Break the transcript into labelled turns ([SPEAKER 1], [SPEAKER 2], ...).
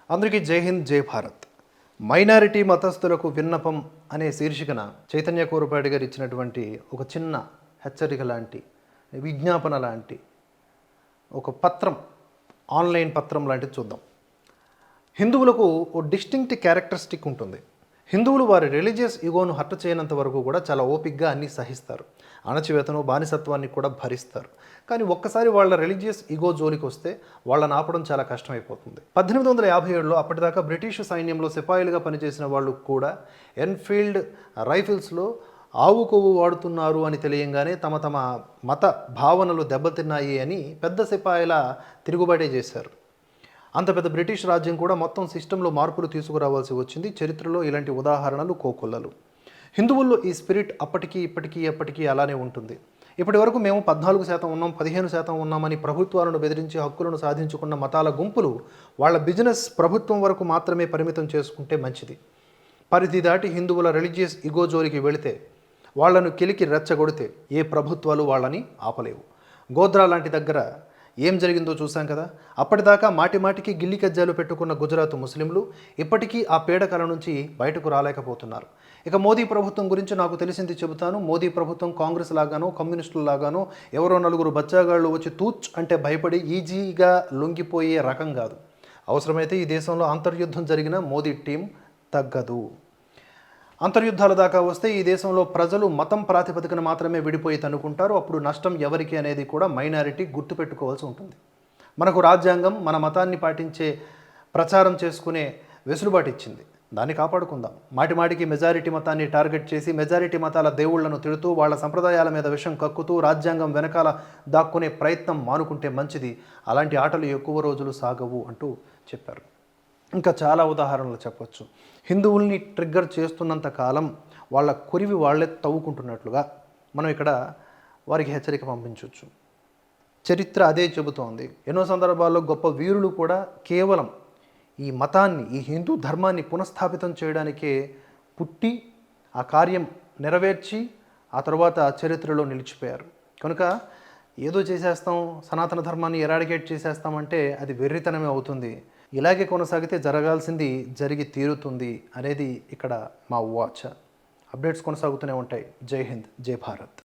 [SPEAKER 1] అందరికీ జై హింద్ జై భారత్. మైనారిటీ మతస్థులకు విన్నపం అనే శీర్షికన చైతన్య కూరపాటి గారు ఇచ్చినటువంటి ఒక చిన్న హెచ్చరిక లాంటి విజ్ఞాపన లాంటి ఒక పత్రం, ఆన్లైన్ పత్రం లాంటిది చూద్దాం. హిందువులకు ఓ డిస్టింక్ట్ క్యారెక్టరిస్టిక్ ఉంటుంది. హిందువులు వారి రిలీజియస్ ఈగోను హర్ట్ చేయనంత వరకు కూడా చాలా ఓపిక్గా అన్నీ సహిస్తారు. అణచివేతను, బానిసత్వాన్ని కూడా భరిస్తారు. కానీ ఒక్కసారి వాళ్ళ రిలీజియస్ ఈగో జోలికి వస్తే వాళ్ళని ఆపడం చాలా కష్టమైపోతుంది. 1857లో అప్పటిదాకా బ్రిటిష్ సైన్యంలో సిపాయిలుగా పనిచేసిన వాళ్ళు కూడా ఎన్ఫీల్డ్ రైఫిల్స్లో ఆవు కొవ్వు వాడుతున్నారు అని తెలియంగానే తమ తమ మత భావనలు దెబ్బతిన్నాయి అని పెద్ద సిపాయిల తిరుగుబాటే చేశారు. అంత పెద్ద బ్రిటిష్ రాజ్యం కూడా మొత్తం సిస్టంలో మార్పులు తీసుకురావాల్సి వచ్చింది. చరిత్రలో ఇలాంటి ఉదాహరణలు కోకొల్లలు. హిందువుల్లో ఈ స్పిరిట్ అప్పటికీ ఇప్పటికీ ఎప్పటికీ అలానే ఉంటుంది. ఇప్పటి వరకు మేము 14% ఉన్నాం, 15% ఉన్నామని ప్రభుత్వాలను బెదిరించి హక్కులను సాధించుకున్న మతాల గుంపులు వాళ్ళ బిజినెస్ ప్రభుత్వం వరకు మాత్రమే పరిమితం చేసుకుంటే మంచిది. పరిధి దాటి హిందువుల రిలీజియస్ ఇగో జోలికి వెళితే, వాళ్లను కెలికి రెచ్చగొడితే ఏ ప్రభుత్వాలు వాళ్ళని ఆపలేవు. గోద్రా లాంటి దగ్గర ఏం జరిగిందో చూసాం కదా. అప్పటిదాకా మాటి మాటికి గిల్లి కజ్జాలు పెట్టుకున్న గుజరాత్ ముస్లింలు ఇప్పటికీ ఆ పీడకల నుంచి బయటకు రాలేకపోతున్నారు. ఇక మోదీ ప్రభుత్వం గురించి నాకు తెలిసింది చెబుతాను. మోదీ ప్రభుత్వం కాంగ్రెస్ లాగానో కమ్యూనిస్టుల లాగానో ఎవరో నలుగురు బచ్చాగాళ్ళు వచ్చి తూచ్ అంటే భయపడి ఈజీగా లొంగిపోయే రకం కాదు. అవసరమైతే ఈ దేశంలో అంతర్యుద్ధం జరిగిన మోదీ టీం తగ్గదు. అంతర్యుద్ధాల దాకా వస్తే ఈ దేశంలో ప్రజలు మతం ప్రాతిపదికన మాత్రమే విడిపోయి తనుకుంటారు. అప్పుడు నష్టం ఎవరికి అనేది కూడా మైనారిటీ గుర్తుపెట్టుకోవాల్సి ఉంటుంది. మనకు రాజ్యాంగం మన మతాన్ని పాటించే ప్రచారం చేసుకునే వెసులుబాటు ఇచ్చింది. దాన్ని కాపాడుకుందాం. మాటిమాటికి మెజారిటీ మతాన్ని టార్గెట్ చేసి మెజారిటీ మతాల దేవుళ్లను తిడుతూ వాళ్ళ సంప్రదాయాల మీద విషం కక్కుతూ రాజ్యాంగం వెనకాల దాక్కునే ప్రయత్నం మానుకుంటే మంచిది. అలాంటి ఆటలు ఎక్కువ రోజులు సాగవు అంటూ చెప్పారు. ఇంకా చాలా ఉదాహరణలు చెప్పొచ్చు. హిందువుల్ని ట్రిగ్గర్ చేస్తున్నంత కాలం వాళ్ళ కొరివి వాళ్ళే తవ్వుకుంటున్నట్లుగా మనం ఇక్కడ వారికి హెచ్చరిక పంపించవచ్చు. చరిత్ర అదే చెబుతోంది. ఎన్నో సందర్భాల్లో గొప్ప వీరులు కూడా కేవలం ఈ మతాన్ని, ఈ హిందూ ధర్మాన్ని పునఃస్థాపితం చేయడానికే పుట్టి ఆ కార్యం నెరవేర్చి ఆ తర్వాత చరిత్రలో నిలిచిపోయారు. కనుక ఏదో చేసేస్తాం, సనాతన ధర్మాన్ని ఎరాడికేట్ చేసేస్తామంటే అది వెర్రితనమే అవుతుంది. ఇలాగే కొనసాగితే జరగాల్సింది జరిగి తీరుతుంది అనేది ఇక్కడ మా వాచ. అప్డేట్స్ కొనసాగుతూనే ఉంటాయి. జై హింద్ జై భారత్.